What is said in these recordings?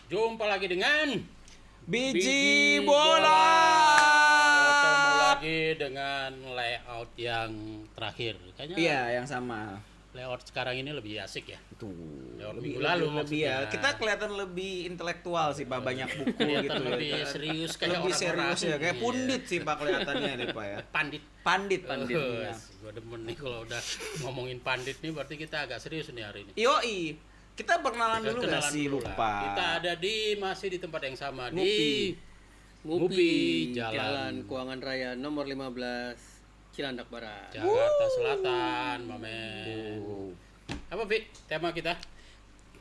Jumpa lagi dengan Biji Bola. Ketemu lagi dengan layout yang terakhir. Kayaknya Iya, yang sama. layout sekarang ini lebih asik ya. Tuh. Lewat minggu lalu lebih ya. maksudnya. Kita kelihatan lebih intelektual sih, Pak. Banyak buku Kelihatan gitu lebih ya. serius kayak lebih orang-orang. serius ya, kayak Iya. pundit sih Pak kelihatannya nih, Pak ya. Pandit. Pandit. Ya. Gue demen nih kalau udah ngomongin pandit nih berarti kita agak serius nih hari ini. Yoi. Kita perkenalan Kita dulu nggak kenalan sih, dulu lah. lupa. Kita ada masih di tempat yang sama Ngupi. di Ngupi, Jalan Jalan Keuangan Raya nomor 15 Cilandak Barat. Jakarta Selatan, Mamen. Apa, Bi? Tema kita?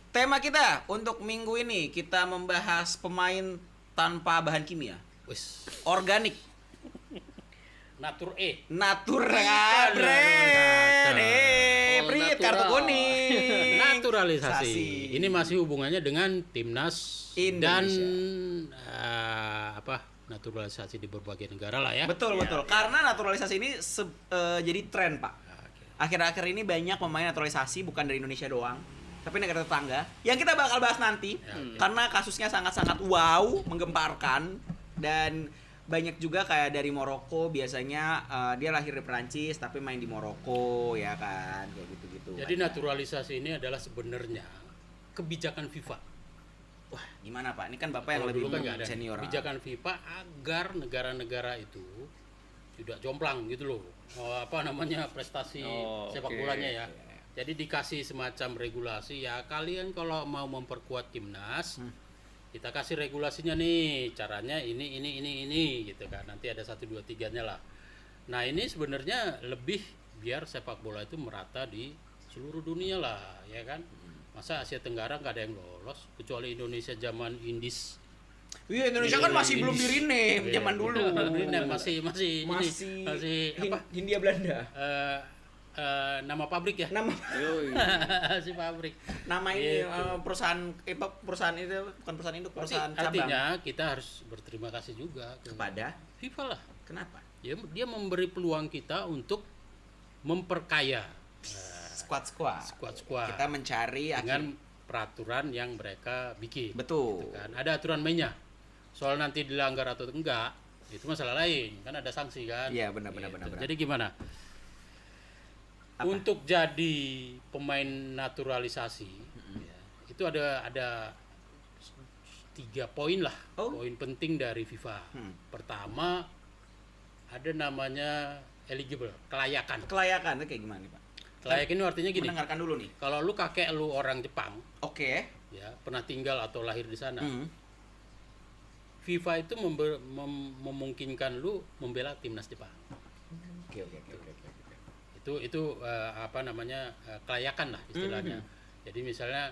Tema kita untuk minggu ini kita membahas pemain tanpa bahan kimia. Wis, Organik. Natur E. Natural, bre. Oh, Prit, natural. kartu kuning. Naturalisasi. Sasi. Ini masih hubungannya dengan timnas Indonesia. dan naturalisasi di berbagai negara lah ya. Betul. Karena naturalisasi ini jadi tren, Pak. Oke. Akhir-akhir ini banyak pemain naturalisasi bukan dari Indonesia doang, tapi negara tetangga yang kita bakal bahas nanti Ya, oke. karena kasusnya sangat-sangat wow, menggemparkan dan banyak juga kayak dari Maroko biasanya dia lahir di Perancis tapi main di Maroko ya kan kayak gitu-gitu. Jadi Banyak. naturalisasi ini adalah sebenarnya kebijakan FIFA. Wah, gimana Pak? Ini kan Bapak yang Kalau lebih dulu kan nggak ada senior. kebijakan FIFA agar negara-negara itu tidak jomplang gitu loh. Apa namanya prestasi Oh, sepak oke. bolanya ya. Jadi dikasih semacam regulasi ya kalian kalau mau memperkuat timnas kita kasih regulasinya nih caranya ini gitu kan. Nanti ada 1 2 3-nya lah. Nah, ini sebenarnya lebih biar sepak bola itu merata di seluruh dunia lah ya kan. Masa Asia Tenggara nggak ada yang lolos kecuali Indonesia zaman Indis. Iya, Indonesia kan masih belum Indis. di-rename Iya, zaman dulu. rename masih apa? Hindia Belanda. Nama pabrik ya? Nama Yoi. Si pabrik. nama ini Gitu. perusahaan itu bukan perusahaan induk, perusahaan cabang. Artinya kita harus berterima kasih juga Kepada FIFA lah. kenapa? Dia memberi peluang kita untuk memperkaya Squad. squad Kita mencari dengan peraturan yang mereka bikin. betul. Gitu kan. Ada aturan mainnya. Soal nanti dilanggar atau enggak, itu masalah lain. Kan ada sanksi kan. Iya, benar. Jadi gimana? Apa? Untuk jadi pemain naturalisasi, ya, itu ada 3 poin lah, Oh. poin penting dari FIFA. Pertama, ada namanya eligible, kelayakan. Kelayakan itu kayak gimana nih, Pak? Kelayakan itu artinya gini, Mendengarkan dulu nih. kalau lu kakek lu orang Jepang, Oke. ya pernah tinggal atau lahir di sana, Hmm. FIFA itu memungkinkan lu membela timnas Jepang. Oke. Itu apa namanya kelayakan lah istilahnya. Jadi misalnya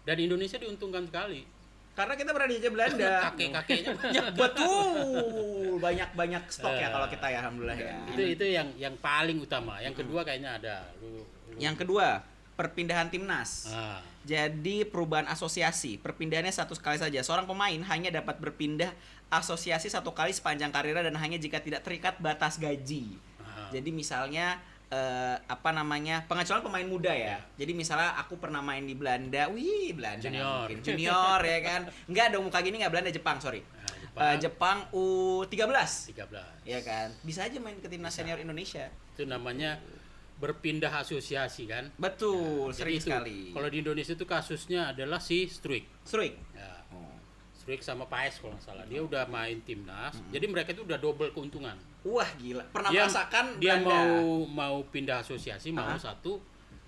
dan Indonesia diuntungkan sekali. Karena kita berada di Hindia Belanda. Kakek-kakeknya banyak. Betul. Banyak stok ya kalau kita ya alhamdulillah ya. Itu yang paling utama. Yang kedua kayaknya ada. Lu- Yang kedua, perpindahan timnas. Ah, Jadi perubahan asosiasi, perpindahannya 1 kali saja. Seorang pemain hanya dapat berpindah asosiasi 1 kali sepanjang karirnya dan hanya jika tidak terikat batas gaji. ah. Jadi misalnya pengecualian pemain muda ya. Jadi misalnya aku pernah main di Belanda, Belanda Junior. mungkin. Junior ya kan. Enggak dong muka gini nggak Belanda, Jepang, sorry. Jepang U13. 13. Ya kan. Bisa aja main ke timnas senior Indonesia. Itu namanya berpindah asosiasi kan. Betul, Jadi sering itu, sekali. kalau di Indonesia itu kasusnya adalah si Struik. Struik. Ya, Struik sama Paes kalau nggak salah. Dia udah main timnas. Jadi mereka itu udah double keuntungan. Wah, gila. Pernah dia, merasakan dia Belanda. mau pindah asosiasi mau Aha. satu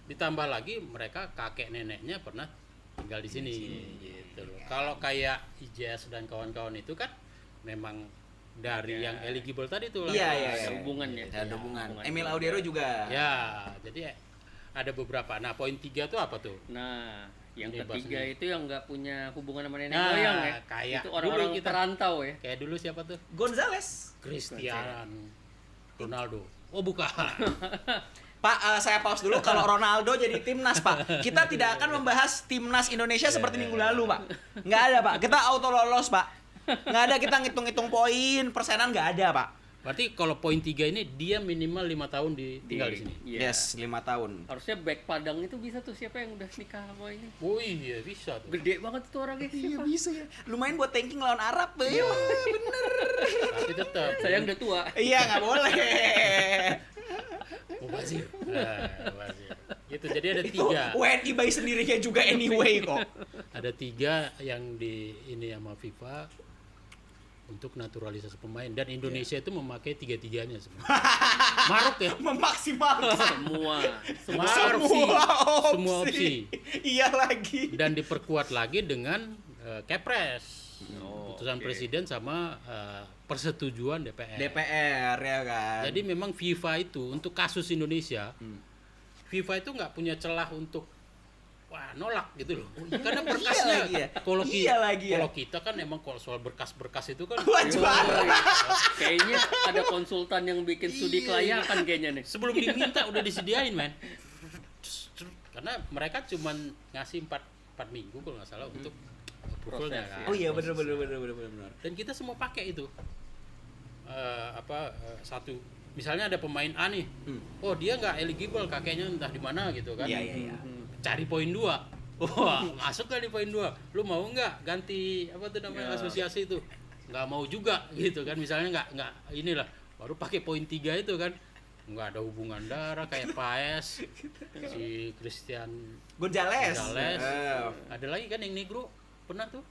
ditambah lagi mereka kakek neneknya pernah tinggal di sini gitu loh. Kalau kayak IJS dan kawan-kawan itu kan memang dari yang eligible tadi tuh lah. Iya. Ada hubungannya. Ada hubungan. Emil Audero juga. Ya, jadi ada beberapa. Nah, poin 3 tuh apa tuh? Nah, yang Ini ketiga bahasanya. itu yang nggak punya hubungan sama nenek Nah, moyang ya. kayak Itu orang-orang dulu kita. perantau ya. Kayak dulu siapa tuh? Gonzales. Cristiano Ronaldo. Oh, bukan. Pak, saya pause dulu. Kalau Ronaldo jadi timnas, Pak, kita tidak akan membahas timnas Indonesia seperti minggu lalu, Pak. Nggak ada, Pak. Kita auto lolos, Pak. Nggak ada kita ngitung-ngitung poin, persenan nggak ada, Pak. Berarti kalau poin 3 ini dia minimal 5 tahun tinggal di sini. Iya. Yes, 5 tahun. Harusnya back Padang itu bisa tuh, siapa yang udah nikah sama ini? Oh iya bisa tuh. Gede banget tuh orangnya siapa? Bisa ya. Lumayan buat tanking lawan Arab, bener. Tapi tetap Sayang udah tua. Iya, nggak boleh. mubazir. Nah, mubazir. Gitu. Jadi ada Itu 3. WNI bayi sendirinya juga anyway kok. Ada 3 yang di ini sama FIFA untuk naturalisasi pemain dan Indonesia itu memakai 3-3-nya sebenarnya. Maruk ya. Memaksimalkan Semua Semua opsi. Iya lagi. Dan diperkuat lagi dengan Kepres. Oh, Putusan oke. presiden sama persetujuan DPR. DPR ya kan. Jadi memang FIFA itu untuk kasus Indonesia, FIFA itu nggak punya celah untuk nolak gitu loh. Karena berkasnya lagi ya. kalau Iya lagi ya. kalau kita kan emang kalau soal berkas-berkas itu kan Wah, juara. Kayaknya ada konsultan yang bikin studi kelayakan kayaknya nih. sebelum diminta udah disediain, men. Karena mereka cuman ngasih 4 minggu kalau nggak salah untuk approval-nya Proses, kan. ya. Oh iya, Proses. bener. Dan kita semua pakai itu. Satu misalnya ada pemain A nih. Oh, dia nggak eligible, kakeknya entah di mana gitu kan. Iya. Cari poin 2. Wah, masuk kan di poin 2. Lu mau nggak ganti apa tuh namanya Ya. asosiasi itu? Nggak mau juga gitu kan. Misalnya nggak inilah baru pakai poin 3 itu kan. Nggak ada hubungan darah kayak Paes, si Christian Gonzales. Gonzales. Ada lagi kan yang negro pernah tuh.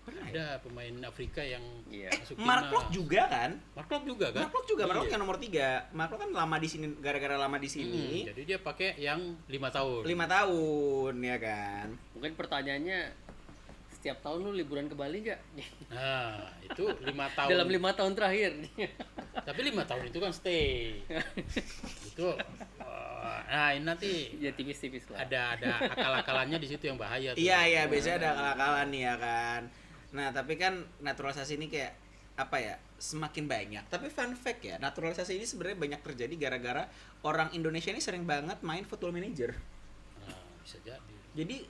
Ada pemain Afrika yang Iya. masuk Mark Klok timnas. juga kan? Mark Klok juga kan? Mark Klok Iya. yang nomor 3. Mark Klok kan lama di sini, gara-gara lama di sini. Jadi dia pakai yang 5 tahun. 5 tahun ya kan. Mungkin pertanyaannya, setiap tahun lu liburan ke Bali nggak? Nah, itu 5 tahun. Dalam 5 tahun terakhir. Tapi 5 tahun itu kan stay. Itu nah ini nanti Ya tipis-tipis lah. ada akal-akalannya di situ yang bahaya tuh. Iya, biasanya ada akal-akalan nih ya kan. Nah, tapi kan naturalisasi ini kayak apa ya? Semakin banyak. Tapi fun fact ya, naturalisasi ini sebenarnya banyak terjadi gara-gara orang Indonesia ini sering banget main Football Manager. Nah, bisa jadi. Jadi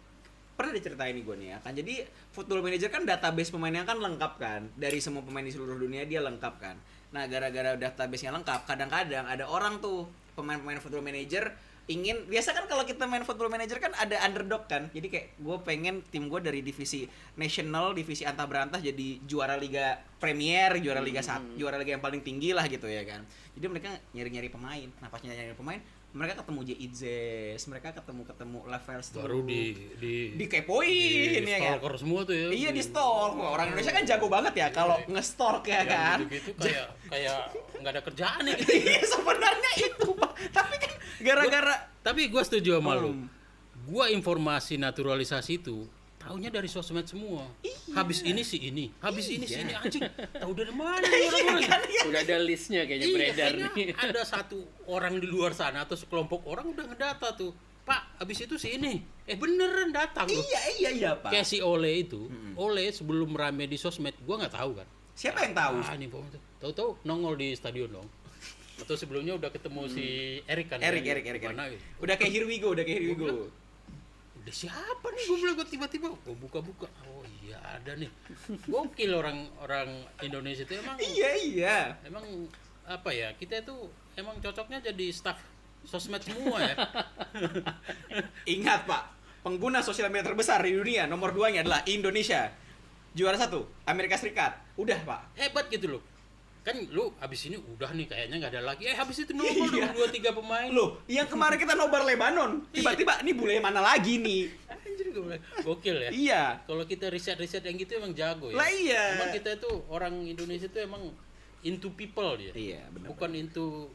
pernah diceritain nih gue nih ya kan. Jadi Football Manager kan database pemainnya kan lengkap kan. Dari semua pemain di seluruh dunia dia lengkap kan. Nah, gara-gara database-nya lengkap, kadang-kadang ada orang tuh pemain-pemain Football Manager biasa kan kalau kita main Football Manager kan ada underdog kan. Jadi kayak gue pengen tim gue dari divisi nasional, divisi antah berantah jadi juara Liga Premier, juara Liga 1, juara Liga yang paling tinggi lah gitu ya kan. Jadi mereka nyari-nyari pemain. Nah, pas nyari pemain, mereka ketemu J. Itzes, mereka ketemu Levels tuh. Baru dikepoin ya kan. stalker semua tuh ya. Iya, di stalk. Wah, orang Indonesia kan jago banget ya kalau nge-stalk ya kan. Gitu kayak nggak ada kerjaan ya gitu. Iya, sebenarnya itu, Pak. Tapi kan gara-gara Tapi gue setuju sama lu. Gua informasi naturalisasi itu taunya dari sosmed semua. Habis ini sih ini, habis ini sih ini, anjing. Tahu dari mana nih orang-orang? Udah ada listnya kayaknya beredar kayaknya nih. ada satu orang di luar sana atau sekelompok orang udah ngedata tuh. Pak, habis itu sih ini. Beneran datang loh. Iya, Pak. Kayak si Ole itu. Ole sebelum rame di sosmed, gua nggak tahu kan. Siapa yang tahu? Ini informasi. Tahu-tahu nongol di stadion dong. Atau sebelumnya udah ketemu si Erik kan. Erik. Mana gitu. Udah kayak here we go. Udah siapa nih, gue bilang, gue tiba-tiba gue buka-buka, oh iya ada nih. Gokil orang Indonesia itu emang. Iya. Emang apa ya, kita itu emang cocoknya jadi staff sosmed semua ya. Ingat, Pak, pengguna sosial media terbesar di dunia nomor 2-nya adalah Indonesia. Juara 1 Amerika Serikat. Udah, Pak. Hebat gitu loh. Kan lu habis ini udah nih kayaknya nggak ada lagi. Habis itu nongol Iya. dong 2-3 pemain. Loh, yang kemarin kita nobar Lebanon, tiba-tiba ini bule mana lagi nih? Anjir, gue bilang, gokil ya. Iya. Kalau kita riset-riset yang gitu emang jago ya. Lah iya. Emang kita itu orang Indonesia itu emang into people dia. Iya, benar. Bukan into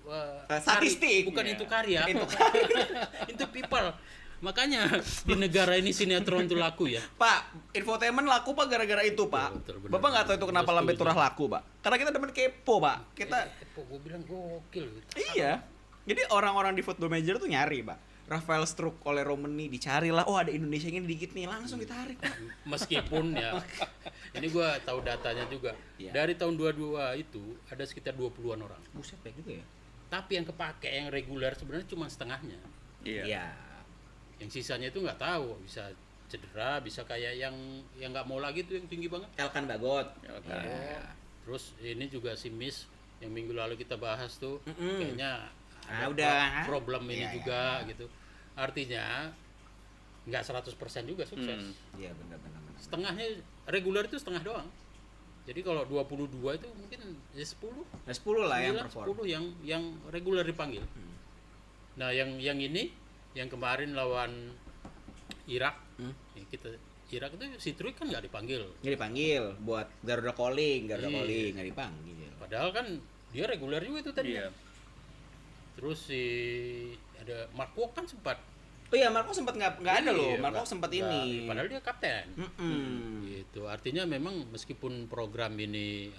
statistik. bukan Iya. into karya. Into Into people. Makanya di negara ini sinetron tuh laku ya. Pak, infotainment laku, Pak, gara-gara itu, Pak. betul, benar. Bapak nggak tahu itu kenapa Gua lambe setuju. turah laku, Pak. Karena kita demen kepo, Pak. Kita Gue bilang gokil gitu. iya. Jadi orang-orang di Football Manager tuh nyari, Pak. Rafael Struck oleh Romani dicari lah. Oh, ada Indonesia ini dikit nih, langsung ditarik, Pak. Meskipun ya ini gue tahu datanya juga. Iya. Dari tahun 22 itu ada sekitar 20-an orang. Buset, baik juga ya. Tapi yang kepake yang reguler sebenarnya cuma setengahnya. Iya. Yang sisanya itu nggak tahu, bisa cedera, bisa kayak yang nggak mau lagi tuh yang tinggi banget. Elkan Bagot. Elkan. Iya. Terus ini juga si Miss yang minggu lalu kita bahas tuh, kayaknya ada udah. problem ini Iya, juga gitu. Artinya nggak 100% juga sukses. Iya benar. Setengahnya reguler itu setengah doang. Jadi kalau 22 itu mungkin ya 10. Nah, 10 lah yang 9, perform. 10 yang reguler dipanggil. Nah, yang ini yang kemarin lawan Irak, ya Irak itu si Trui kan nggak dipanggil. Nggak dipanggil buat Garuda calling Iya. nggak dipanggil. Padahal kan dia reguler juga itu tadi. Iya. Terus ada Mark Walk kan sempat. Oh iya, Marco sempat nggak ada loh. Iya, Marco nggak- sempat nggak- ini. Padahal dia kapten. Mm-mm. Gitu. Artinya memang meskipun program ini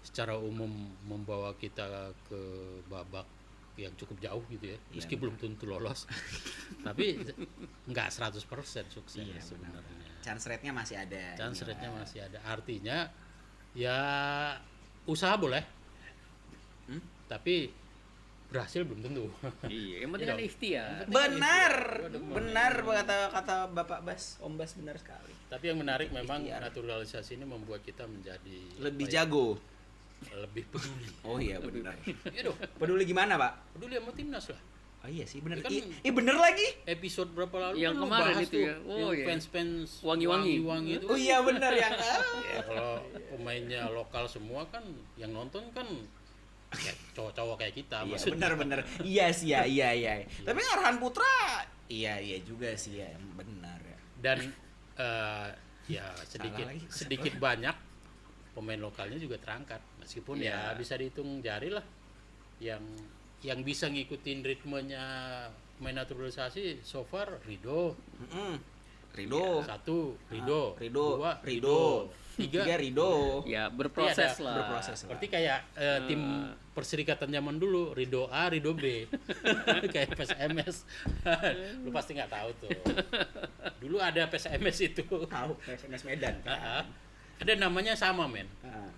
secara umum membawa kita ke babak yang cukup jauh gitu ya, meski belum tentu lolos, tapi nggak 100% sukses Iya, sebenarnya. Chance rate-nya masih ada. Chance Ini rate-nya lah. masih ada. Artinya ya usaha boleh, tapi berhasil belum tentu. Iya, yang penting kan ikhtiar. Benar kata Bapak Bas, Om Bas benar sekali. Tapi yang menarik memang Ikhtiar. naturalisasi ini membuat kita menjadi Lebih apa ya, jago. lebih peduli. Oh iya benar. Iya dong, Peduli gimana, Pak? peduli sama timnas lah. Oh iya sih benar. Kan- Bener lagi. Episode berapa lalu Yang kan lu kemarin bahas itu tuh, ya. Oh, yang iya. fans Wangi-wangi. itu. Oh iya benar yang Ya, kalau pemainnya lokal semua kan yang nonton kan kayak cowok-cowok kayak kita. Iya maksudnya. benar. Iya sih ya, iya. Tapi Arhan Putra iya juga sih ya, benar ya. Dan ya sedikit lagi. sedikit banyak pemain lokalnya juga terangkat, meskipun ya Iya. bisa dihitung jari lah yang bisa ngikutin ritmenya main naturalisasi so far Rido. Rido. Satu Rido, Rido. dua Rido. tiga Tiga Rido. Ya, berproses Iya, lah. berproses. Berarti kayak tim perserikatan zaman dulu, Rido A, Rido B. Kayak PSMS. Lu pasti nggak tahu tuh. Dulu ada PSMS itu. Tahu PSMS Medan kan. Ada namanya sama, men. Heeh.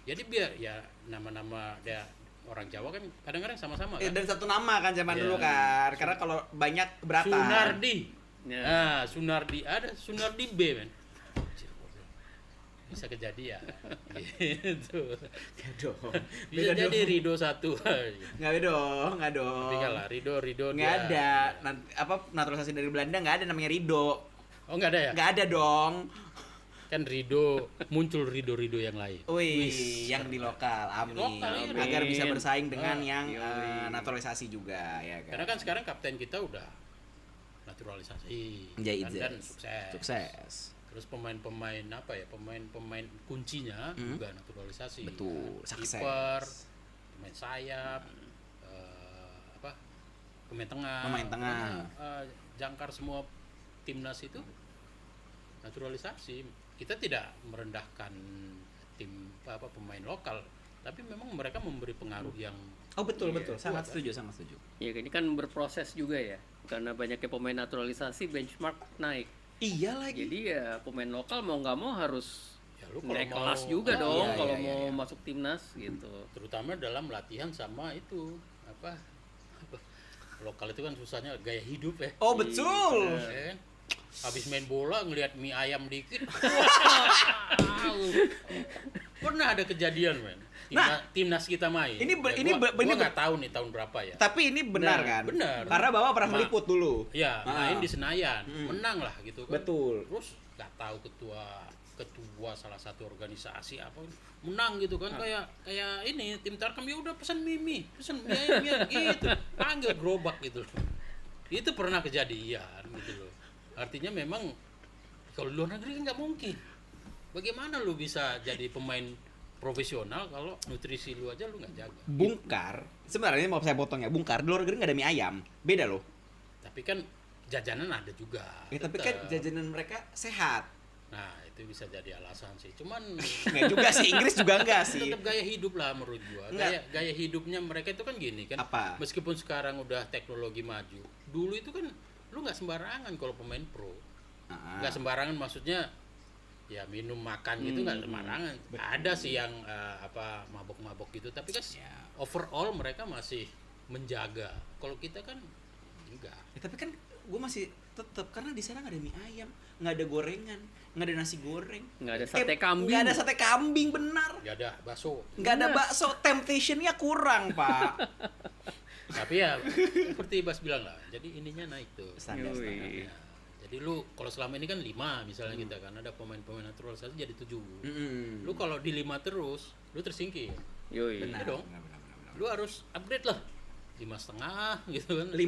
Jadi biar ya nama-nama dia orang Jawa kan kadang-kadang sama-sama kan. Dan satu nama kan zaman Iya. dulu kan. Karena kalau banyak keberatan. Sunardi. Ya. Nah, Sunardi ada, Sunardi B, men. Anjir, gua bilang, bisa kejadian gitu. Ya dong. Bisa Beda jadi dong. Rido 1. Nggak dong. Tapi lah Rido Nggak dia. ada. Nanti, naturalisasi dari Belanda nggak ada namanya Rido. Oh, nggak ada ya? Nggak ada dong. Kan Rido muncul Rido yang lain. Wih, yang di lokal, amin. Lokal, iya. Agar bisa bersaing dengan Ah, yang yoi. naturalisasi juga, ya kan. Karena kan sekarang kapten kita udah naturalisasi Jaiz. dan sukses. Sukses. Terus pemain-pemain pemain juga naturalisasi. Betul, sukses. Kiper, pemain sayap, pemain tengah. Pemain tengah. Pokoknya, jangkar semua timnas itu naturalisasi. Kita tidak merendahkan pemain lokal, tapi memang mereka memberi pengaruh yang Oh betul Iya, betul, sangat setuju, sangat setuju. Ya, ini kan berproses juga ya. Karena banyaknya pemain naturalisasi, benchmark naik. Iya lagi. Jadi ya pemain lokal mau nggak mau harus ya lu kalau naik mau- kelas juga Oh, dong iya, kalau iya, mau iya. masuk timnas gitu. terutama dalam latihan sama itu lokal itu kan susahnya gaya hidup ya. Oh betul. Ya kan? Habis main bola ngelihat mie ayam dikit. Pernah ada kejadian, men. Timnas kita main. Ini gua nggak tahu nih tahun berapa ya. Tapi ini benar Nah, kan? benar. Karena Bapak pernah Ma- meliput dulu. Ya, Ah. main di Senayan, menang lah gitu kan. Betul. Terus nggak tahu ketua salah satu organisasi apa menang gitu kan, kayak ini tim Tarkam ya udah pesan mie ayam gitu, panggil gerobak gitu loh. Itu pernah kejadian gitu loh. Artinya memang kalau luar negeri kan nggak mungkin. Bagaimana lu bisa jadi pemain profesional kalau nutrisi lu aja lu nggak jaga? Bungkar. Sebenarnya mau saya potong ya. Bungkar di luar negeri nggak ada mie ayam. Beda loh. Tapi kan jajanan ada juga. Ya, tapi kan tetep. jajanan mereka sehat. Nah, itu bisa jadi alasan sih. Cuman Nggak juga sih, Inggris juga enggak sih. tetap gaya hidup lah menurut gua. Enggak. Gaya hidupnya mereka itu kan gini kan. Apa? Meskipun sekarang udah teknologi maju, dulu itu kan lu nggak sembarangan kalau pemain pro. Ah. Nggak sembarangan maksudnya ya minum makan gitu nggak sembarangan. Ada sih yang mabok-mabok gitu, tapi kan Ya. overall mereka masih menjaga. Kalau kita kan enggak. Ya, tapi kan gue masih tetap karena di sana nggak ada mie ayam, nggak ada gorengan, nggak ada nasi goreng, Nggak ada sate kambing. nggak ada sate kambing, benar. Nggak ada bakso. Nggak ada bakso, temptation-nya kurang, Pak. Tapi ya seperti Bas bilang lah, jadi ininya naik tuh. Standar. Yoi. Ya, jadi lu kalau selama ini kan 5 misalnya kita kan ada pemain-pemain naturalisasi jadi 7. Lu kalau di 5 terus, lu tersingkir. Yoi. Benar, dong. benar. Lu harus upgrade lah. 5,5 gitu kan. 5,1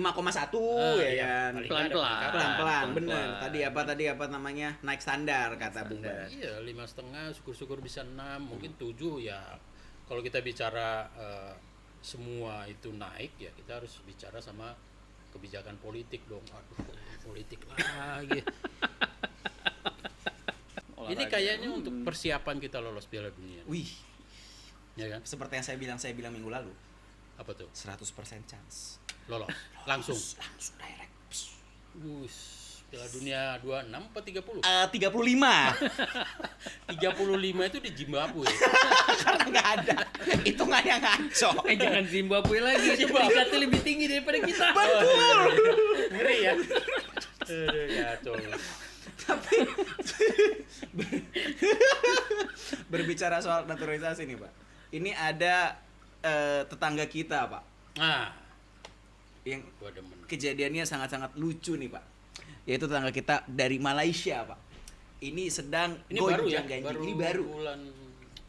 ya iya, kan. paling Pelan-pelan. nggak ada peningkatan. Pelan-pelan, Pelan-pelan. bener. Tadi apa namanya? Naik standar kata Bung Standar. Bas. Iya, 5,5 syukur-syukur bisa 6, mungkin 7 ya. Kalau kita bicara semua itu naik ya kita harus bicara sama kebijakan politik dong. Aduh, politik lagi. Ini kayaknya untuk persiapan kita lolos Piala Dunia. Wih, Ya kan? seperti yang saya bilang minggu lalu, Apa tuh? 100% chance. Lolos. Langsung. Langsung direct. Wus, Piala Dunia 26 apa 30? 35. 35 itu di Zimbabwe. Karena nggak ada. Hitungannya ngaco. Jangan Zimbabwe lagi, itu peringkatnya lebih tinggi daripada kita. Betul. Ngeri ya. Aduh, kacau. Tapi berbicara soal naturalisasi nih, Pak. Ini ada tetangga kita, Pak. Nah, Yang gua demen. kejadiannya sangat-sangat lucu nih, Pak. Yaitu tetangga kita dari Malaysia, Pak. Ini sedang Ini baru ya, gonjang-ganjing. Ini baru.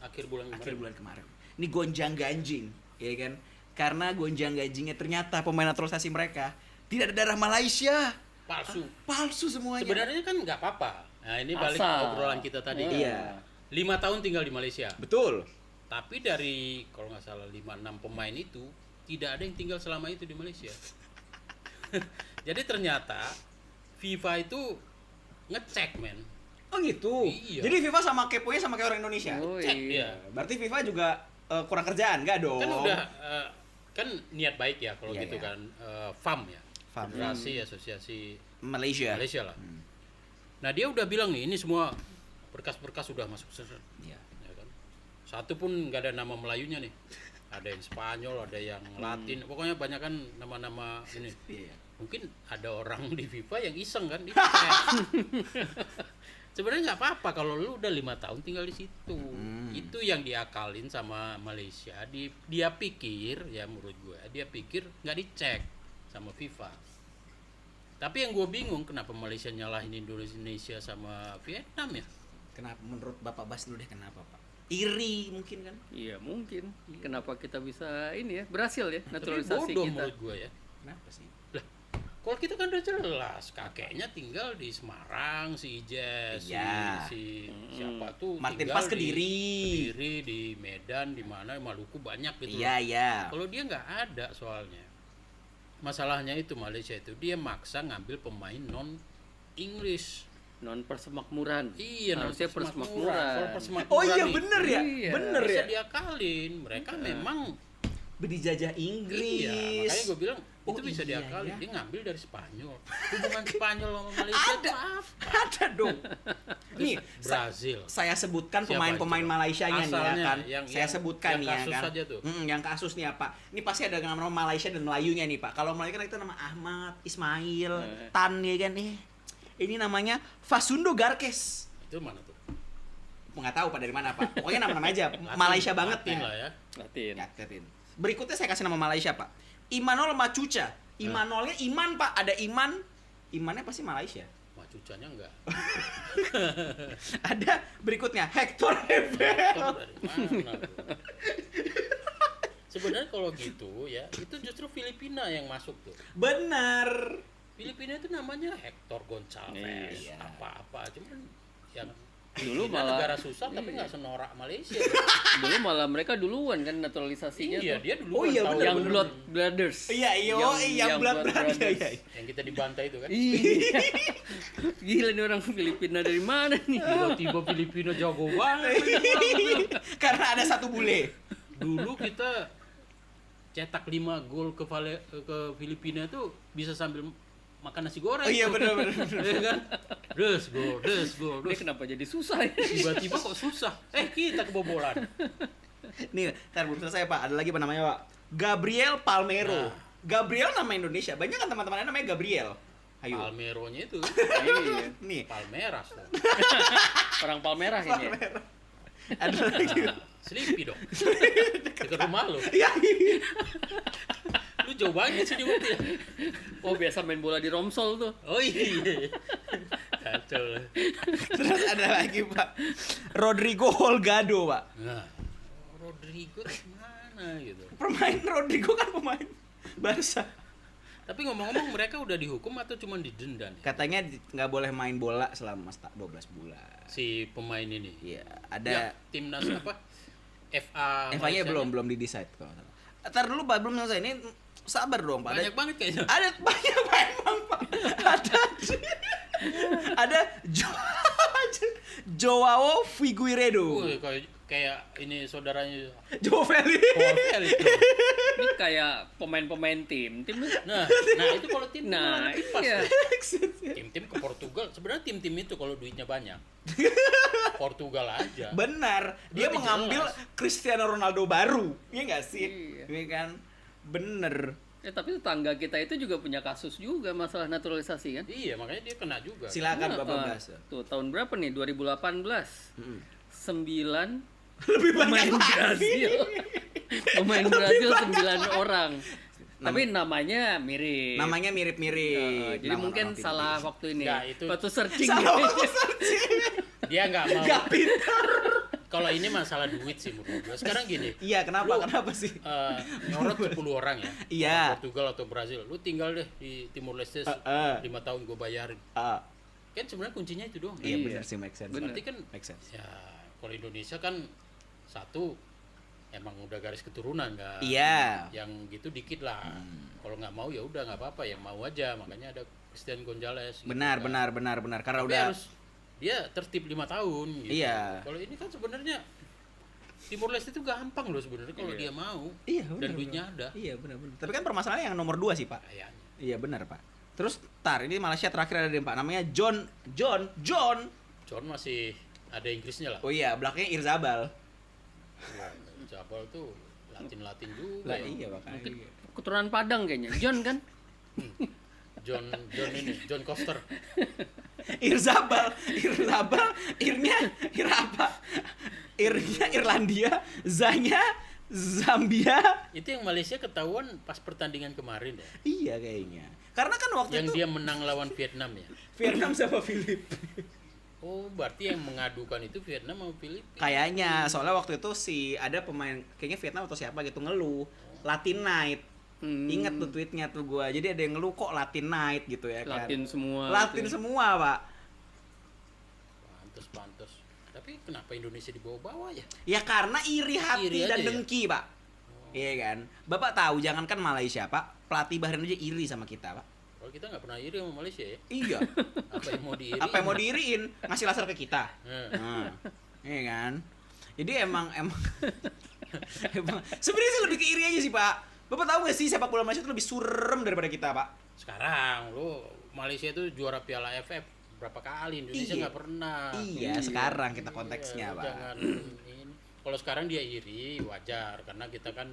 akhir bulan Kemarin. Ini gonjang ganjing, ya kan? Karena gonjang ganjingnya ternyata pemain naturalisasi mereka tidak ada darah Malaysia. Palsu Semuanya. sebenarnya kan nggak apa-apa. Nah ini balik ke Asal. obrolan kita tadi. Iya. 5 tahun tinggal di Malaysia. Betul. Tapi dari kalau nggak salah 5-6 pemain itu tidak ada yang tinggal selama itu di Malaysia. Jadi ternyata FIFA itu ngecek men. Oh gitu. Iya. Jadi FIFA sama keponya sama kayak orang Indonesia. Oh, Cek iya. dia. Berarti FIFA juga kurang kerjaan, enggak dong? Kan udah kan niat baik ya kalau Iya, gitu iya. kan. FAM ya. FAM. Federasi Asosiasi Malaysia. Malaysia lah. Nah dia udah bilang nih ini semua berkas-berkas sudah masuk set. Iya. Ya kan? Satu pun nggak ada nama Melayunya nih. Ada yang Spanyol, ada yang Latin, pokoknya banyak kan nama-nama ini. Iya. Mungkin ada orang di FIFA yang iseng kan di sebenarnya nggak apa-apa kalau lu udah 5 tahun tinggal di situ. Itu yang diakalin sama Malaysia. Dia pikir ya menurut gue, dia pikir nggak dicek sama FIFA. Tapi yang gue bingung kenapa Malaysia nyalahin Indonesia sama Vietnam ya? Kenapa menurut Bapak Bas dulu deh kenapa, Pak? Iri mungkin kan? Iya mungkin. Kenapa kita bisa ini ya berhasil ya Tapi naturalisasi bodoh kita? menurut gue ya. Kenapa sih? Lah, kalau kita kan udah jelas kakeknya tinggal di Semarang, si Ijes, Iya. si siapa tuh Martin tinggal Pas Kediri. Kediri, di Medan, di mana Maluku banyak gitu. Iya, loh. iya. Kalau dia nggak ada soalnya. Masalahnya itu Malaysia itu dia maksa ngambil pemain non English. Non persemakmuran. Iya, harusnya persemakmuran. persemakmuran. Kalau persemakmuran Oh iya itu bener ya? Iya. Bener bisa ya? diakalin. Mereka memang Dijajah Inggris. iya, makanya gue bilang Oh, itu bisa iya, diakalin. ya. Dia ngambil dari Spanyol. Hubungan Spanyol sama Malaysia Ada. itu apa? Ada dong. Terus Nih, Brazil. saya sebutkan Siapa pemain-pemain itu? Malaysianya nih ya Asalnya, kan. Saya yang sebutkan nih ya kasus kan. aja tuh. Yang kasus nih ya Pak. Ini pasti ada nama Malaysia dan Melayunya nih Pak. Kalau Melayu kan kita nama Ahmad, Ismail, Tan ya kan. Ini namanya Fasundo Garkes. Itu mana tuh? Nggak tahu Pak dari mana Pak. Pokoknya nama-nama aja. Latin- Malaysia banget Latin ya. lah ya. Latin. Latin. Berikutnya saya kasih nama Malaysia Pak. Imanol Macuca. Imanolnya Iman Pak. Ada Iman. Imannya pasti Malaysia. Wah, cucanya enggak. Ada berikutnya Hector Heber. Tahu dari mana tuh? Sebenarnya kalau gitu ya, itu justru Filipina yang masuk tuh. Benar. Filipina itu namanya Hector Gonçalves, Iya. apa-apa, cuman yang Dulu Filipina malah- negara susah tapi iya. nggak senorak Malaysia. Dulu malah mereka duluan kan naturalisasinya Iya, tuh. dia dulu Oh iya, bener, Yang Blood Brothers. Iya, yang Blood Brothers. Iya. yang kita dibantai itu kan. Iya. Gila nih orang Filipina dari mana nih? Tiba-tiba Filipina jago banget. Karena ada satu bule. Dulu kita cetak 5 gol ke Filipina tuh bisa sambil makan nasi goreng. Oh iya tuh. benar. Iya kan? Des gol. Ini kenapa jadi susah ya? Tiba-tiba kok susah. Kita kebobolan. Nih, ntar belum selesai Pak. Ada lagi apa namanya Pak? Gabriel Palmero. Nah. Gabriel nama Indonesia. Banyak kan teman-temannya namanya Gabriel. Ayo. Palmero-nya itu. Iya. Nih, Palmeras tuh. Orang Palmerah ini. Ya? ada lagi. Sleepy dong. Dekat rumah lu. Iya. Lu jauh banget sih di Bukti ya. Oh, biasa main bola di Romsol tuh. Oh iya. Kacau lah. Terus ada lagi, Pak. Rodrigo Holgado, Pak. Nah, Rodrigo tuh mana gitu. Pemain Rodrigo kan pemain Barca. Tapi ngomong-ngomong mereka udah dihukum atau cuma didenda nih? Katanya nggak boleh main bola selama 12 bulan. Si pemain ini. Iya, Ya, ada timnas apa? FA. FA-nya Malaysia-nya. belum di-decide kalau nggak salah. Ntar dulu Pak, belum selesai. Ini sabar dong, Pak. Banyak banget kayaknya. Ada banyak Pak emang, Pak. Ada Joao Figueiredo. Wih, kayak ini saudaranya Joao Felix. Felix tuh. Ini kayak pemain-pemain tim. Nah itu kalau tim Nah, nanti pas iya. tuh. Tim-tim ke Portugal sebenarnya tim-tim itu kalau duitnya banyak Portugal aja. Benar. Dia Lebih mengambil jelas. Cristiano Ronaldo baru. Iya nggak sih? Iya. Iya kan? Bener. Tapi tetangga kita itu juga punya kasus juga masalah naturalisasi kan? Iya makanya dia kena juga. Silakan Nah, Bapak bahas. Tuh, tahun berapa nih? 2018. Mm-mm. 9 Lebih pemain banyak lagi. Brazil. Pemain Brazil 9 orang. Tapi namanya mirip. Namanya mirip-mirip. Jadi Nama-nama mungkin tipis. salah waktu ini. Nggak, itu- Waktu searching. Salah waktu searching. Dia nggak mau. Nggak pintar. Kalau ini masalah duit sih menurut gue. Sekarang gini, Iya, kenapa? Kenapa sih? nyorot 10 orang ya. Iya. Portugal atau Brazil. Lu tinggal deh di Timur Leste 5 tahun gue bayarin. Ah, Kan sebenarnya kuncinya itu doang. iya Iya. benar sih, make sense. Bener. Berarti kan Make sense. ya kalau Indonesia kan satu emang udah garis keturunan kan. Iya. Yang gitu dikit lah. Kalau nggak mau ya udah nggak apa-apa, yang mau aja. Makanya ada Christian Gonzalez. gitu Benar, kan. benar. Karena Tapi udah harus dia tertib 5 tahun gitu. Iya. Kalau ini kan sebenarnya Timur Leste itu gampang loh sebenarnya kalau Iya. dia mau. Iya, Dan benar, duitnya benar. ada. Iya, benar. Tapi kan permasalahannya yang nomor 2 sih, Pak. Kayaknya. Iya, benar, Pak. Terus ini Malaysia terakhir ada deh, Pak. Namanya John. John masih ada Inggrisnya lah. Oh iya, belakangnya Irzabal. Wah, Jabal tuh Latin juga. Lah ya. iya, makanya. Mungkin keturunan Padang kayaknya. John kan? John ini, John Coster. Irzabal, irnya ir apa? Irnya Irlandia, zanya Zambia. Itu yang Malaysia ketahuan pas pertandingan kemarin ya. Iya kayaknya. Karena kan waktu Yang itu dia menang lawan Vietnam ya. Vietnam sama Filip. Oh, berarti yang mengadukan itu Vietnam sama Filipina. Kayaknya, soalnya waktu itu ada pemain kayaknya Vietnam atau siapa gitu ngeluh Latin Night. Ingat tuh tweetnya tuh gua. Jadi ada yang ngeluh kok Latin Night gitu ya kan. Latin semua. Latin gitu. semua, Pak. Pantes. Tapi kenapa Indonesia dibawa-bawa ya? Ya karena iri hati Iri dan aja ya? dengki, Pak. Iya kan? Bapak tahu jangankan Malaysia, Pak. Pelatih Bahrain aja iri sama kita, Pak. Kalau kita nggak pernah iri sama Malaysia ya. Iya. Apa yang mau diiri? Apa yang mau diiriin? Ngasih laser ke kita. Nah, Nah, iya kan? Jadi emang sebenarnya sih lebih ke iri aja sih, Pak. Bapak tahu gak sih sepak bola Malaysia itu lebih surem daripada kita, Pak? sekarang lu Malaysia itu juara Piala AFF berapa kali, Indonesia Iya. nggak pernah. Iya, sekarang kita konteksnya, Iya, Pak. Jangan ini. Kalau sekarang dia iri wajar karena kita kan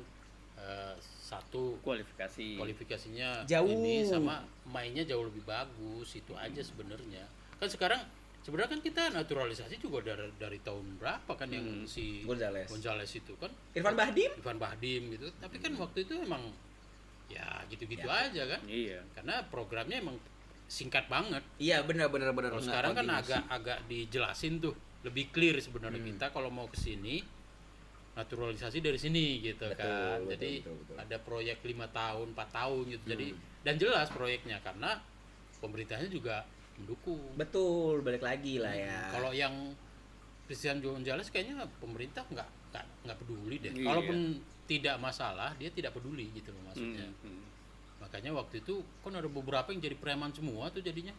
satu kualifikasinya Jauh. ini sama mainnya jauh lebih bagus, itu aja sebenarnya. Kan sekarang sebenarnya kan kita naturalisasi juga dari tahun berapa kan yang si Gonzalez. itu kan Irfan Bahdim gitu. Tapi kan waktu itu emang ya gitu-gitu aja kan. Iya. Karena programnya emang singkat banget. Iya, benar. Kalau sekarang kan agak dijelasin tuh, lebih clear sebenarnya kita kalau mau ke sini naturalisasi dari sini gitu kan. Jadi betul. ada proyek 5 tahun, 4 tahun gitu. Jadi dan jelas proyeknya karena pemerintahnya juga mendukung. Betul, balik lagi lah ya. Kalau yang Christian Gonzalez kayaknya pemerintah nggak peduli deh. Iya. Kalaupun tidak masalah, dia tidak peduli gitu loh maksudnya. Makanya waktu itu kan ada beberapa yang jadi preman semua tuh jadinya.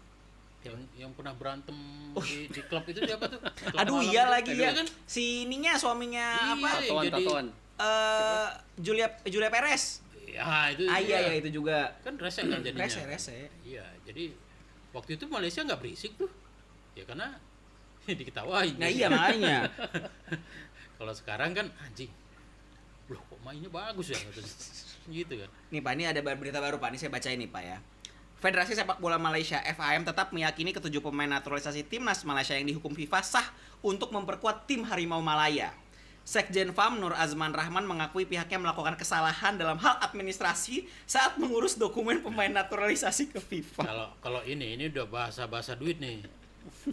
Yang pernah berantem di klub itu siapa tuh? Klub Aduh malam iya itu. lagi Itu ya. kan? Si ininya suaminya Iya, apa? yang jadi- Tatoan. Julia Perez. Ya itu. Iya itu juga. Kan rese kan jadinya. Rese. Iya, jadi waktu itu Malaysia nggak berisik tuh. Ya karena diketawain. Nah iya makanya. Kalau sekarang kan anjing. Loh kok mainnya bagus ya? Gitu kan. Nih Pak, ini ada berita baru Pak. Ini saya baca ini Pak ya. Federasi Sepak Bola Malaysia (FAM) tetap meyakini ketujuh pemain naturalisasi timnas Malaysia yang dihukum FIFA sah untuk memperkuat tim Harimau Malaya. Sekjen FAM Nur Azman Rahman mengakui pihaknya melakukan kesalahan dalam hal administrasi saat mengurus dokumen pemain naturalisasi ke FIFA. Kalau ini udah bahasa duit nih.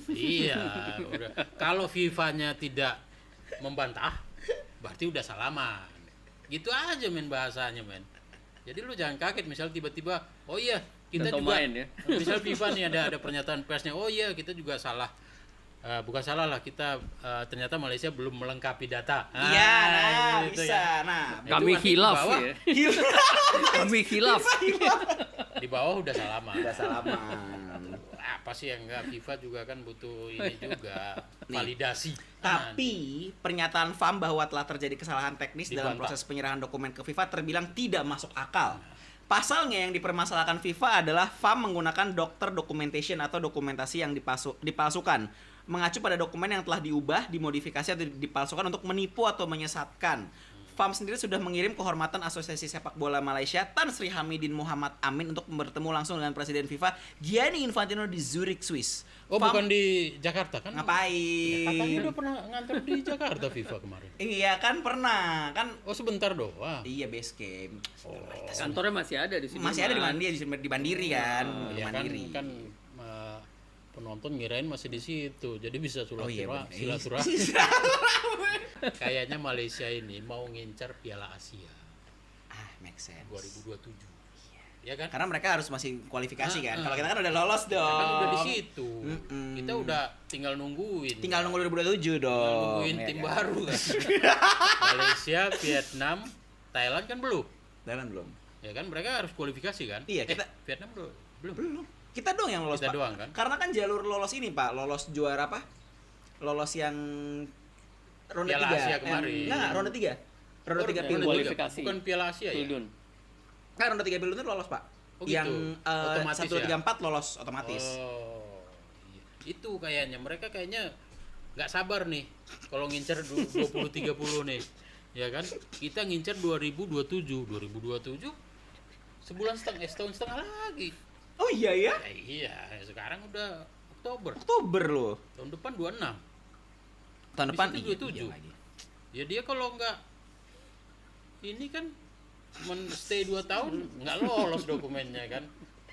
Iya, udah. Kalau FIFA-nya tidak membantah, berarti udah salaman. Gitu aja men bahasanya men. Jadi lu jangan kaget misal tiba-tiba, oh iya kita Contoh juga, main ya. misal FIFA nih ada pernyataan persnya, oh iya kita juga salah. Bukan salah lah, kita ternyata Malaysia belum melengkapi data. Iya, nah gitu bisa. ya. Nah, Kami Itu nanti khilaf di bawah, ya. Kami khilaf. Di bawah udah salaman. udah salaman. Apa sih yang enggak, FIFA juga kan butuh ini juga Nih. validasi. Tapi pernyataan FAM bahwa telah terjadi kesalahan teknis dalam Dibantah. proses penyerahan dokumen ke FIFA terbilang tidak masuk akal. Pasalnya yang dipermasalahkan FIFA adalah FAM menggunakan doctor documentation atau dokumentasi yang dipalsukan, mengacu pada dokumen yang telah diubah, dimodifikasi atau dipalsukan untuk menipu atau menyesatkan. FAM sendiri sudah mengirim kehormatan Asosiasi Sepak Bola Malaysia Tan Sri Hamidin Muhammad Amin untuk bertemu langsung dengan Presiden FIFA Gianni Infantino di Zurich, Swiss. Oh, FAM bukan di Jakarta kan? ngapain? Katanya udah pernah ngantor di Jakarta FIFA kemarin. Iya kan pernah kan. Oh, sebentar doang. Iya base camp. Kantornya masih ada di sini. Masih ada di Mandiri, di Bandiri kan. Di Ya kan, Mandiri. penonton ngirain masih di situ. Jadi bisa Oh iya, bener. silaturahmi. Kayaknya Malaysia ini mau ngincar Piala Asia Ah, make sense. 2027. Ya kan? Karena mereka harus masih kualifikasi kan. Ah, Kalau kita kan udah lolos dong. Kan udah di situ. Mm-mm. Kita udah tinggal nungguin. Tinggal nunggu 2027 dong. Tinggal nungguin ya tim kan? baru kan. Malaysia, Vietnam, Thailand kan belum. Thailand belum. Ya kan mereka harus kualifikasi kan? Iya, kita- Vietnam belum. Belum. Kita doang yang lolos, Kita Pak. doang kan? Karena kan jalur lolos ini, Pak. Lolos juara apa? Lolos yang ronde Piala 3. Asia kemarin. Enggak, ronde 3. Ronde 3 Ronde Pildun. kualifikasi. Bukan Piala Asia ya? Pildun. Kan ronde 3 Pildun itu lolos, Pak. Oh, gitu. Yang Otomatis 1 2 ya? 3 4 lolos otomatis. Oh, iya. Itu kayaknya mereka kayaknya nggak sabar nih kalau ngincer 2030 nih, ya kan? Kita ngincer 2027 setahun setengah lagi. Oh iya ya. Ya, iya, sekarang udah Oktober. Oktober loh. Tahun depan 26. Tahun Habis depan itu 27. lagi. Ya dia kalau nggak ini kan stay 2 tahun nggak lolos dokumennya kan.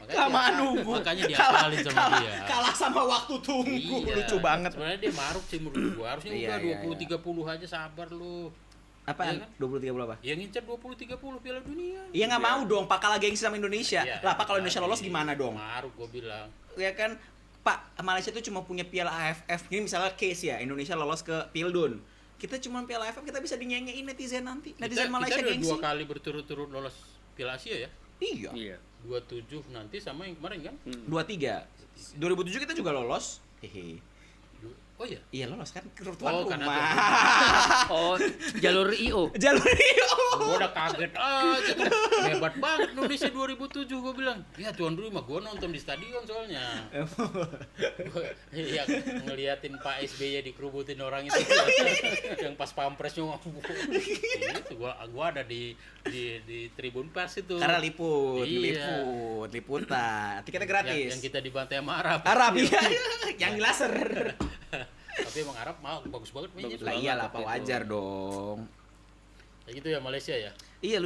Kelamaan nunggu. Makanya diakalin sama dia. Kalah sama waktu tunggu. Iya. Lucu banget. Sebenarnya dia maruk sih menurut gua. Harusnya Iya, udah iya, 20-30 aja sabar lu. Apaan? Iya kan? 20 30 apa? Yang ngincer 20-30 Piala Dunia. Iya nggak mau dong, Pak, kalah gengsi sama Indonesia. Iya, Lah, Pak, kalau Indonesia tadi. lolos gimana dong? Maruk gua bilang. Ya kan, Pak, Malaysia itu cuma punya Piala AFF. Ini misalnya case ya, Indonesia lolos ke Pildun. Kita cuma Piala AFF, kita bisa dinyenyein netizen nanti. Netizen Malaysia kita udah gengsi. 2 kali berturut-turut lolos Piala Asia ya. Iya. Iya. 27 nanti sama yang kemarin kan? 23. 2007 kita juga lolos. Hehe. Oh iya. Iya lolos kan ke tuan Oh, karena rumah. Oh, jalur IO. Jalur Rio. Gua udah kaget aja kan. Hebat banget Indonesia 2007 gua bilang. Ya tuan rumah gua nonton di stadion soalnya. Yang ngeliatin Pak SBY dikerubutin orang itu. Yang pas pampresnya itu gua ada di tribun pers itu. Karena liput, Iya. liputan. Tiketnya Yang gratis. kita dibantai sama Arab. Arab iya. Yang di laser. Tapi emang Arab mau bagus banget mainnya. Bagus Lah banget iyalah, waktu Pak, itu. wajar dong. Ya gitu ya Malaysia ya. Iya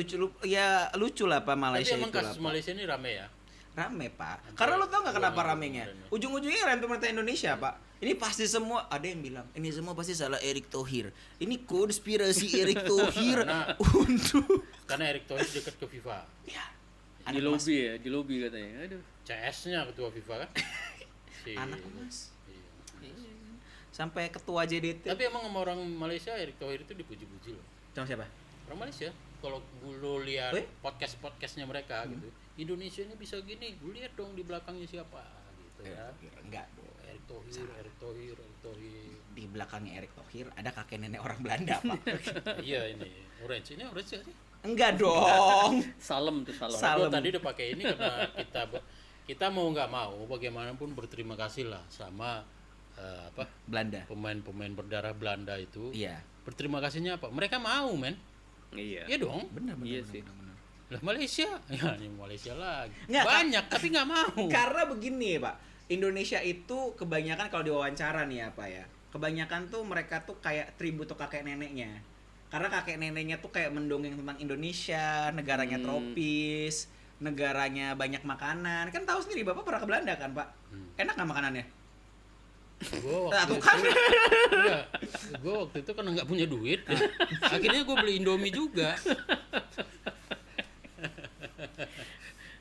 lucu lah Pak Malaysia Tapi emang itu lah. kasus Pak. Malaysia ini rame ya. Rame Pak. Karena lo tau nggak kenapa Orang- ramenya? orang- Ujung-ujungnya rem pemerintah Indonesia Pak. Ini pasti semua ada yang bilang ini semua pasti salah Erick Thohir. Ini konspirasi Erick Thohir Karena- untuk. Karena Erick Thohir dekat ke FIFA. Ya. Di lobby ya, di lobby katanya. Aduh. CS-nya ketua FIFA kan. Si- Anak Mas. Iya. Sampai ketua JDT. Tapi emang sama orang Malaysia Erick Thohir itu dipuji-puji loh. Sama siapa? Orang Malaysia kalau lu lihat Oh, iya? podcast-podcastnya mereka gitu. Indonesia ini bisa gini, lu lihat dong di belakangnya siapa gitu ya. Enggak, Bu. Erick Thohir. Di belakangnya Erick Thohir ada kakek nenek orang Belanda, Pak. Iya ini orange nggak sih? Enggak dong. Salem tuh salem. Salem. Gua tadi udah pakai ini karena kita mau nggak mau bagaimanapun berterima kasih lah sama Belanda. pemain-pemain berdarah Belanda itu. Iya. Berterima kasihnya apa? Mereka mau men. Iya. Iya dong. Benar. Iya sih. Lah Malaysia, ya ini Malaysia lagi. Nggak, Banyak tapi nggak mau. Karena begini Pak, Indonesia itu kebanyakan kalau diwawancara nih ya Pak ya, kebanyakan tuh mereka tuh kayak tribut tuh kakek neneknya. Karena kakek neneknya tuh kayak mendongeng tentang Indonesia, negaranya tropis, negaranya banyak makanan. Kan tahu sendiri Bapak pernah ke Belanda kan Pak? Enak nggak makanannya? Gue Nah, waktu tuh kan. itu, enggak, gue waktu itu karena nggak punya duit, akhirnya gue beli Indomie juga.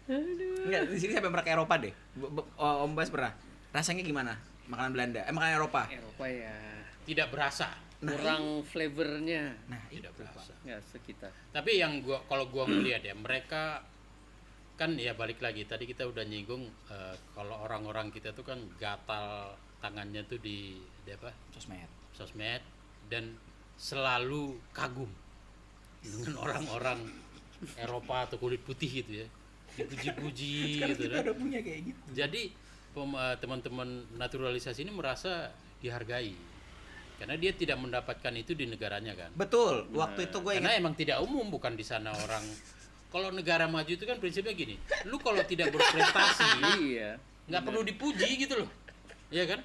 Enggak, di sini sampai pernah ke Eropa deh. Om Bas pernah. Rasanya gimana? Makanan Belanda, makanan Eropa. Eropa ya Tidak berasa, kurang flavornya. Nah, tidak itu, Pak. berasa. Ya sekitar. Tapi yang kalau gua ngeliat ya, mereka kan ya balik lagi. Tadi kita udah nyinggung kalau orang-orang kita tuh kan gatal tangannya tuh di apa? Sosmed dan selalu kagum dengan orang-orang Eropa atau kulit putih gitu ya, dipuji-puji Sekarang gitu kita kan. udah punya kayak gitu. Jadi teman-teman naturalisasi ini merasa dihargai karena dia tidak mendapatkan itu di negaranya kan. Betul. Waktu itu gue Karena ingat. emang tidak umum, bukan di sana orang. Kalau negara maju itu kan prinsipnya gini, lu kalau tidak berprestasi Iya. nggak perlu dipuji gitu loh, iya kan?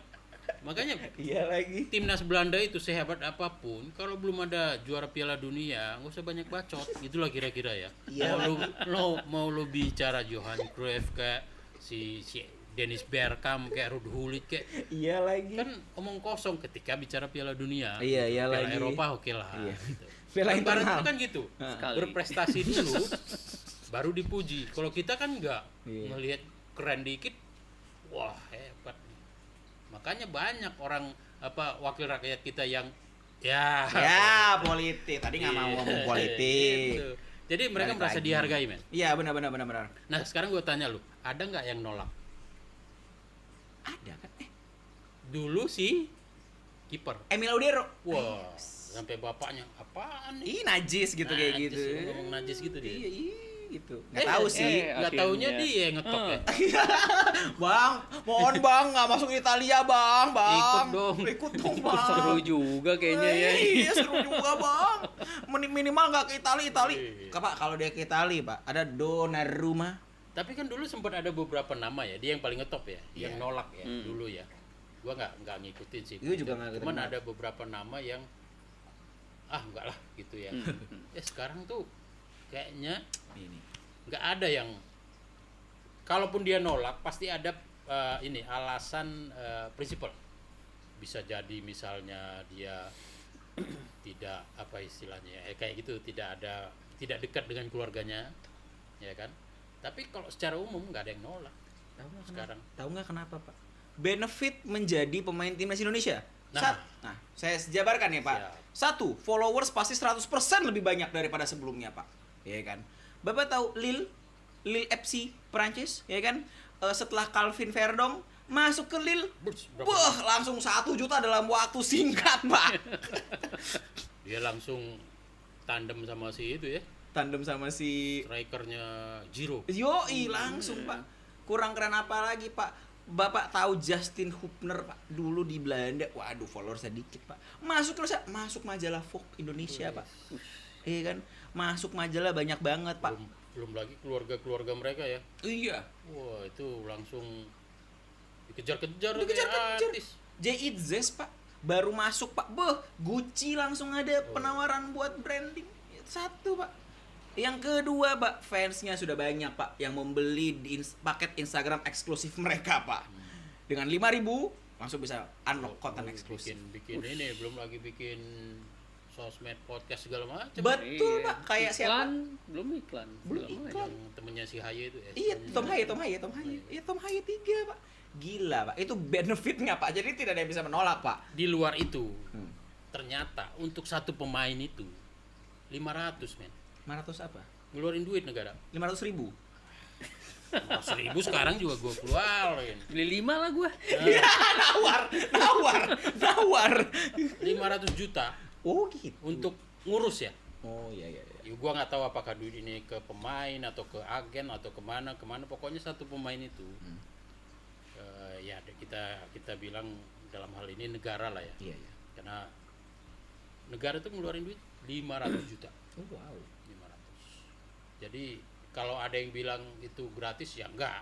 Makanya Iya lagi. timnas Belanda itu sehebat apapun, kalau belum ada juara Piala Dunia, nggak usah banyak bacot, gitulah kira-kira ya. Iya. Mau lu bicara Johan Cruyff kayak si Dennis Bergkamp kayak Ruud Gullit kayak Iya lagi. kan omong kosong ketika bicara Piala Dunia. Iya, iya Piala lagi. Eropa oke lah. Iya. Gitu. Piala Ibarat internal. itu kan gitu. Sekali. Berprestasi dulu baru dipuji. Kalau kita kan enggak Iya. ngelihat keren dikit, wah hebat. Makanya banyak orang wakil rakyat kita yang ya Ya, politik. Tadi nggak mau Iya, ngomong politik. gitu. Jadi mereka Balik merasa lagi. dihargai, men. Iya, benar. Nah, sekarang gue tanya lu, ada nggak yang nolak? Ada kan? Dulu sih kiper. Emil Audero. Wah, sampai bapaknya apaan nih? Ih, najis gitu kayak Najis, gitu. ngomong najis gitu dia. Iya, gitu. Nggak tahu sih. Nggak taunya akhirnya. dia yang ngetok ya. Bang, mohon bang, nggak masuk Italia bang. Ikut dong. Ikut dong bang. Seru juga kayaknya ya. Iya, seru juga bang. Minimal nggak ke Itali. Iya. Pak, kalau dia ke Itali pak, ada Donnarumma. Tapi kan dulu sempat ada beberapa nama ya, dia yang paling ngetop ya, yang Iya. nolak ya dulu ya. Gua nggak ngikutin sih. Gua juga nggak Cuman ngikutin. ada beberapa nama yang enggak lah gitu ya. Sekarang tuh kayaknya Ini. nggak ada yang, kalaupun dia nolak pasti ada ini alasan prinsipal. Bisa jadi misalnya dia tidak apa istilahnya kayak gitu, tidak dekat dengan keluarganya, ya kan. Tapi kalau secara umum nggak ada yang nolak sekarang. Tahu nggak kenapa pak? Benefit menjadi pemain timnas Indonesia. Nah. Nah, saya jabarkan ya pak. Siap. 1, followers pasti 100% lebih banyak daripada sebelumnya pak. Ya kan. Bapak tahu Lille FC Prancis, ya kan? Setelah Calvin Verdong masuk ke Lille, Bus, berapa? wah langsung 1 juta dalam waktu singkat pak. Dia langsung tandem sama si itu ya, Tandem sama si strikernya Giroud. Yoi langsung pak. Kurang keren apa lagi pak? Bapak tahu Justin Hubner pak, dulu di Belanda, waduh followers sedikit pak. Masuk majalah Vogue Indonesia pak. Iya kan? Masuk majalah banyak banget pak. Belum lagi keluarga mereka ya. Iya. Wah, itu langsung dikejar-kejar Dikejar-kejar. artis. J.I.Z pak, baru masuk pak. Gucci langsung ada penawaran buat branding. 1 pak. Yang kedua pak, fansnya sudah banyak pak yang membeli paket Instagram eksklusif mereka pak. Dengan 5.000 langsung bisa unlock konten eksklusif. Bikin ini, belum lagi bikin sosmed, podcast segala macam. Betul Iya. pak, kayak siapa? Belum iklan. Belum Segala iklan. Yang temennya si Haye itu ya. Iya, Tom Haye. Iya, Tom Haye 3 pak. Gila pak, itu benefitnya pak. Jadi tidak ada yang bisa menolak pak. Di luar itu, ternyata untuk satu pemain itu 500 men. 500 apa? Ngeluarin duit negara. 500.000. 1.000 sekarang juga gua keluarin. Beli 5 lah gua. Nawar. 500 juta Oh gitu. untuk ngurus ya. Oh iya. Ya, gua nggak tahu apakah duit ini ke pemain atau ke agen atau kemana. Pokoknya satu pemain itu ya kita bilang dalam hal ini negara lah ya. Iya. Karena negara itu ngeluarin duit 500 juta. Oh wow. 500. Jadi kalau ada yang bilang itu gratis ya enggak.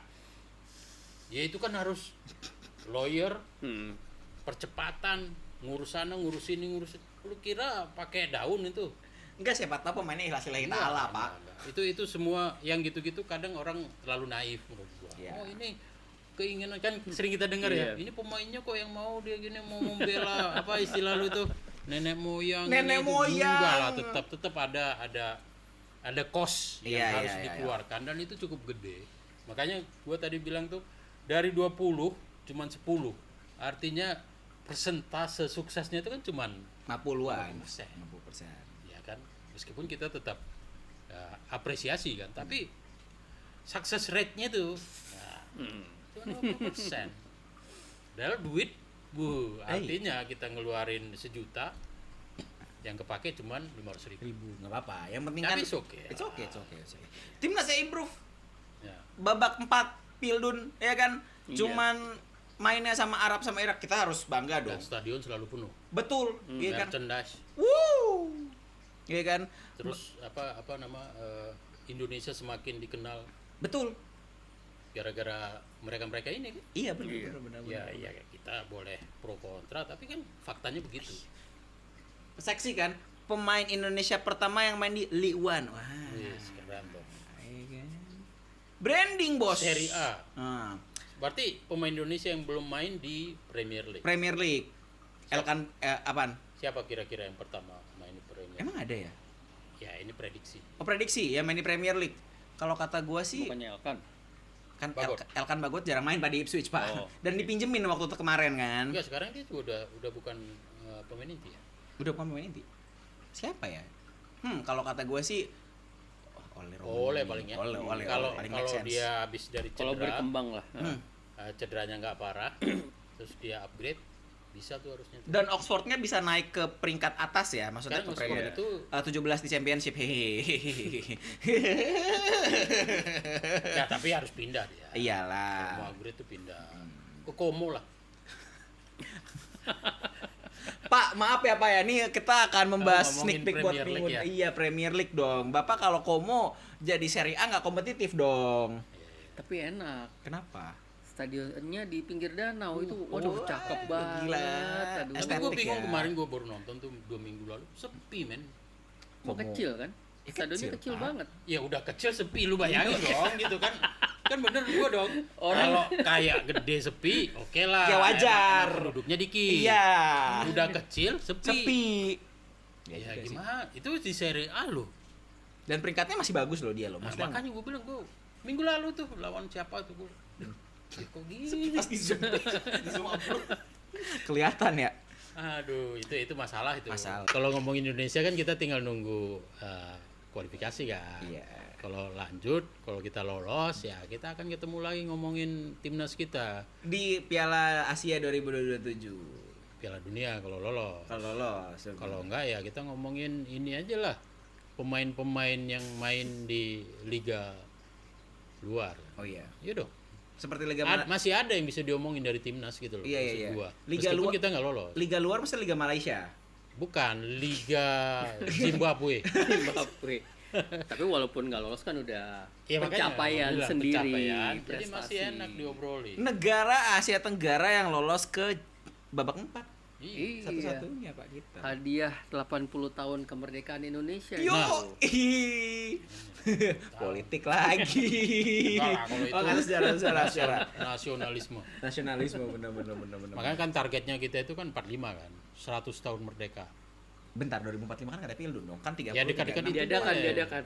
Ya itu kan harus lawyer, percepatan, ngurus sana, ngurus ini, ngurus itu. Lu kira pakai daun itu? Enggak, siapa tahu pemainnya ikhlas-illahi Enggak, ta'ala, enggak, Pak. enggak. Itu semua yang gitu-gitu kadang orang terlalu naif menurut gua. Iya. Oh ini keinginan kan sering kita dengar ya. Ini pemainnya kok yang mau dia gini mau membela apa istilah lu itu nenek moyang. Nenek ini, itu. moyang. Enggak lah, tetap ada cost yang Iya, harus iya, iya. dikeluarkan dan itu cukup gede. Makanya gua tadi bilang tuh dari 20 cuman 10. Artinya persentase suksesnya itu kan cuman 50-an. 50%. 50%. Ya kan, meskipun kita tetap apresiasi kan, tapi success rate-nya tuh cuma 50%. Padahal duit, artinya kita ngeluarin 1 juta, yang kepake cuman 500.000. Nggak apa-apa. Yang penting Tapi kan it's okay. It's okay, it's okay, it's okay. Timnasnya improve. Ya. Babak 4 Pildun ya kan. Iya. Cuman mainnya sama Arab sama Irak, kita harus bangga Dan dong. stadion selalu penuh. Betul, iya kan? Merchandise. Wuh. Iya kan? Terus Indonesia semakin dikenal Betul. gara-gara mereka ini kan. Iya benar, Iya. benar. Ya kita boleh pro kontra, tapi kan faktanya begitu. Seksi kan? Pemain Indonesia pertama yang main di Ligue 1. Wah. Wis, keren tuh. Iya kan? Branding, Bos. Serie A. Nah, Berarti pemain Indonesia yang belum main di Premier League. Premier League. Elkan apaan? Siapa kira-kira yang pertama main di Premier League? Emang ada ya? Ya ini prediksi. Oh, prediksi ya main di Premier League. Kalau kata gua sih Bukannya Elkan. kan Bagot. Elkan Bagot jarang main Pak di Ipswich, Pak. Oh. Dan dipinjemin waktu itu kemarin kan. Enggak, sekarang dia juga udah bukan pemain inti ya. Udah pemain inti. Siapa ya? Kalau kata gua sih Ole Oleh paling ya. Ole Kalau paling make sense. dia habis dari Kalau cedera, berkembang lah. cederanya nggak parah, terus dia upgrade, bisa tuh harusnya. Tuh. Dan Oxfordnya bisa naik ke peringkat atas ya, maksudnya Sekarang ke Premier Oxford itu 17 di Championship. Hehehe. ya tapi harus pindah dia. Mau Iyalah. upgrade tuh pindah. Ke Como lah. Pak, maaf ya Pak ya, nih kita akan membahas Ngomongin sneak peek buat Premier minggu. League ya? Iya, Premier League dong. Bapak kalau Como jadi Serie A nggak kompetitif dong. Tapi enak. Kenapa? Stadionnya di pinggir danau itu, waduh cakep banget. gila. Aduh, Tapi Estetik gue bingung ya. kemarin gue baru nonton tuh 2 minggu lalu, sepi men. Kok kecil kan? Stadionnya kecil, kecil Pak. banget. Ya udah kecil sepi, lu bayangin dong gitu kan. Kan bener gua dong. Kalau kayak gede sepi, oke lah. Ya wajar. Emang penduduknya dikit. Iya. Udah kecil sepi. Sepi. Ya, juga sih. gimana? Itu di Serie A loh. Dan peringkatnya masih bagus loh dia loh. Nah, Maksudnya makanya gue bilang gue minggu lalu tuh lawan siapa tuh gue. Kok gini? pas di zoom upload. Kelihatan ya. Aduh, itu masalah itu. Masalah. Kalau ngomong Indonesia kan kita tinggal nunggu kualifikasi kan. Iya. Kalau lanjut, kalau kita lolos ya kita akan ketemu lagi ngomongin timnas kita. Di Piala Asia 2027. Piala Dunia kalau lolos. Kalau lolos. Kalau enggak ya kita ngomongin ini aja lah. Pemain-pemain yang main di liga luar. Oh iya. Iya dong. Seperti Liga mana? Masih ada yang bisa diomongin dari timnas gitu loh. Iya, maksud iya. gua. Liga Meskipun luar- kita nggak lolos. Liga luar mesti Liga Malaysia. Bukan Liga Zimbabwe. Zimbabwe. Tapi walaupun nggak lolos kan udah Ya, makanya pencapaian gua bilang sendiri. pencapaian. Jadi prestasi. masih enak diobrolin. Negara Asia Tenggara yang lolos ke babak 4. Iya. Satu-satunya Pak kita. Hadiah 80 tahun kemerdekaan Indonesia. Yo, Nah. politik lagi. Enggak lah, kalau itu- Oh, nggak sejarah. Nasionalisme. Nasionalisme benar. Makanya kan targetnya kita itu kan 45 kan. 100 tahun merdeka. Bentar, 2045 kan nggak ada Pildun dong. Kan 30. Ya, dekat-dekat 36. Diadakan, boleh. diadakan.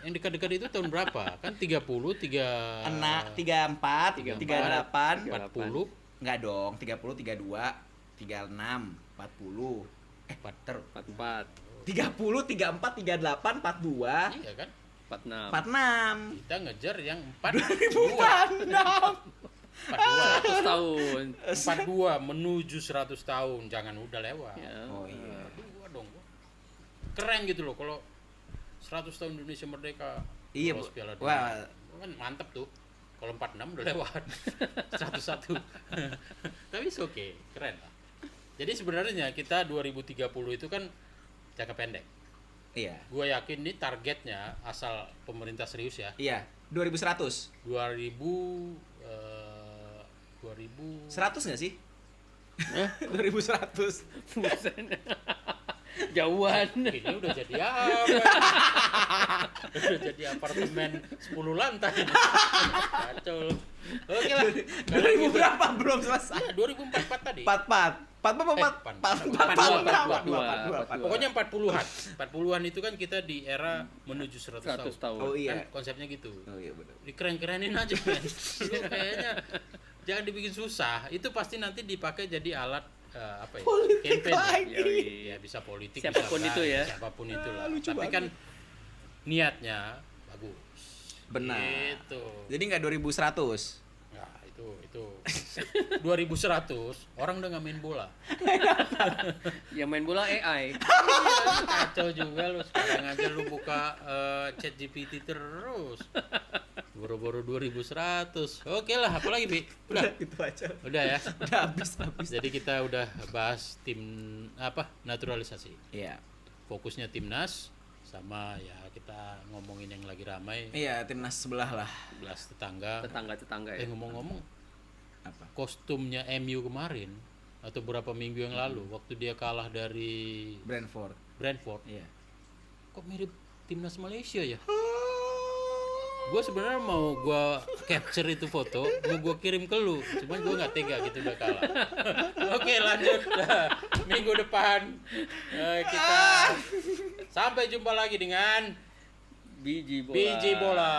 Yang dekat-dekat itu tahun berapa? Kan 30, 34, 38, 40, enggak dong, 30, 32, 36, 40. 44, 30, 34, 38, 42, iya kan? 46. 46. Kita ngejar yang 42. 46. 42. 100 tahun. 42 menuju 100 tahun, jangan udah lewat. Ya. Oh iya. 42 dong. Keren gitu loh kalau 100 tahun Indonesia merdeka. Iya, lolos Bu. Piala Wah. Dunia. Kan mantep tuh. Kalau 46 udah lewat. 101. Tapi oke, keren lah. Jadi sebenarnya kita 2030 itu kan jangka pendek. Iya. Gue yakin ini targetnya asal pemerintah serius ya. Iya, 2100. 2000 100 nggak sih? Hah? 2100. Buset. Jauhan. ini udah jadi apa? Udah jadi apartemen 10 lantai. Kacau. Oke lah. 2000 berapa belum selesai? 2044 tadi. 44. 44. Pokoknya 40-an. 40-an itu kan kita di era menuju 100 tahun. 100 tahun. Oh iya. Kan konsepnya gitu. Oh iya benar. Dikeren-kerenin aja men. Lu kayaknya jangan dibikin susah. Itu pasti nanti dipakai jadi alat apa ya? Politik campaign. lagi. Yoi. Ya bisa politik, Siapapun bisa itu ya. Siapapun itulah. lucu Tapi banget. kan niatnya bagus. Benar. Gitu. Jadi nggak 2100. Nah, itu 2100 orang udah nggak main bola. Yang main bola AI. Kacau juga lu, sekarang aja lu buka chat GPT terus. Boro-boro 2100. Oke lah, apa lagi, Bi? Udah. Gitu aja. Udah ya. Udah habis. Jadi kita udah bahas tim naturalisasi. Iya. Fokusnya timnas sama ya kita ngomongin yang lagi ramai, Iya, timnas sebelah lah. 11 tetangga. Tetangga-tetangga ya. Ngomong-ngomong, Apa? kostumnya MU kemarin atau beberapa minggu yang lalu waktu dia kalah dari Brentford. Brentford, Iya. kok mirip timnas Malaysia ya? Gue sebenarnya mau gue capture itu foto, mau gue kirim ke lu, cuman gue nggak tega gitu udah kalah. Oke lanjut, nah, minggu depan kita sampai jumpa lagi dengan Biji bola. Biji Bola.